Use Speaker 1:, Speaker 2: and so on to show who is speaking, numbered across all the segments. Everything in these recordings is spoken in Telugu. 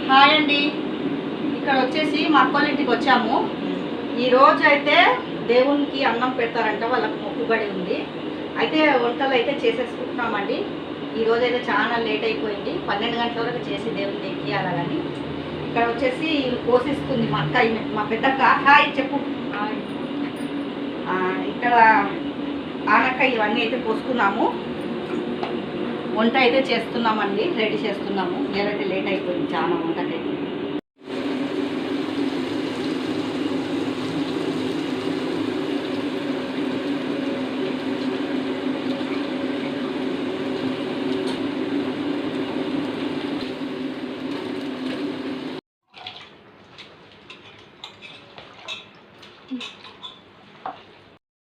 Speaker 1: హాయ్ అండి, ఇక్కడ వచ్చేసి మా అక్కల ఇంటికి వచ్చాము. ఈరోజు అయితే దేవునికి అన్నం పెడతారంట, వాళ్ళకి మొక్కుబడి ఉంది. అయితే వంటలు అయితే చేసేసుకుంటున్నామండి. ఈరోజు అయితే చాలా లేట్ అయిపోయింది, 12 గంటల వరకు చేసి దేవునికి ఎక్కియాలి. కానీ ఇక్కడ వచ్చేసి పోషిస్తుంది మా అక్క, మా పెద్దక్క. హాయ్ చెప్పు. ఇక్కడ ఆనక్క ఇవన్నీ అయితే పోసుకున్నాము, వంట అయితే చేస్తున్నామండి, రెడీ చేస్తున్నాము. ఏదైతే లేట్ అయిపోయింది చాలా వంటకైతే.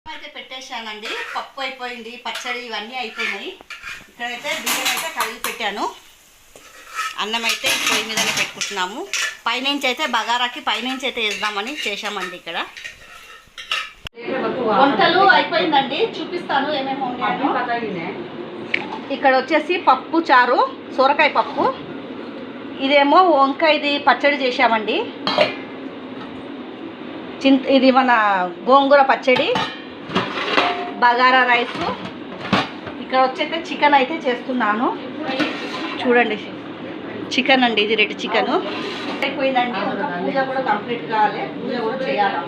Speaker 1: అయితే పెట్టేశానండి, పప్పు అయిపోయింది, పచ్చడి ఇవన్నీ అయిపోయినాయి. ఇక్కడైతే బియ్యం అయితే కడిగి పెట్టాను. అన్నం అయితే పొయ్యి మీదనే పెట్టుకుంటున్నాము. పైనుంచి అయితే బగారాకి పైనుంచి అయితే వేద్దామని చేశామండి. ఇక్కడ వంటలు అయిపోయిందండి, చూపిస్తాను ఏమేమి ఉన్నాయో. ఇక్కడ వచ్చేసి పప్పు చారు, సొరకాయ పప్పు. ఇదేమో వంకాయది పచ్చడి చేశామండి. ఇది మన గోంగూర పచ్చడి, బగారా రైసు. ఇక్కడ వచ్చైతే చికెన్ అయితే చేస్తున్నాను, చూడండి. చికెన్ అండి, ఇది రెడ్ చికెన్ అయిపోయిందండి. ఇంకా పూజ కూడా కంప్లీట్ కావాలి, పూజ కూడా చేయాలి.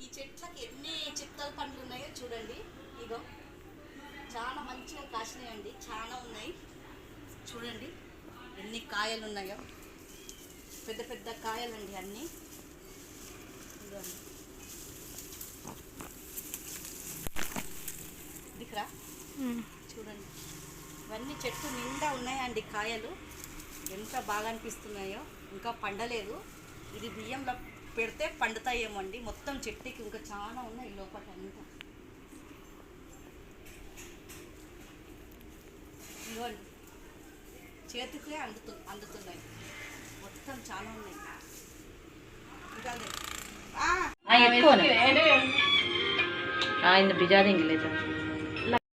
Speaker 1: ఈ చెట్లకి ఎన్ని చిత్తల పండ్లు ఉన్నాయో చూడండి. ఇగో చాలా మంచిగా కాసినాయండి, చాలా ఉన్నాయి. చూడండి ఎన్ని కాయలు ఉన్నాయో, పెద్ద పెద్ద కాయలండి అన్నీ. దిఖరా చూడండి, ఇవన్నీ చెట్టు నిండా ఉన్నాయండి కాయలు. ఎంత బాగా అనిపిస్తున్నాయో. ఇంకా పండలేదు, ఇది బియ్యంలో పెడితే పండుతాయేమో అండి. మొత్తం చెట్టుకి ఇంకా చాలా ఉన్నాయి లోపల అంతా. ఇవ్వండి, చేతికే అందుతున్నాయి, మొత్తం చాలా ఉన్నాయి. ఇంకా बिजा देंगे लेते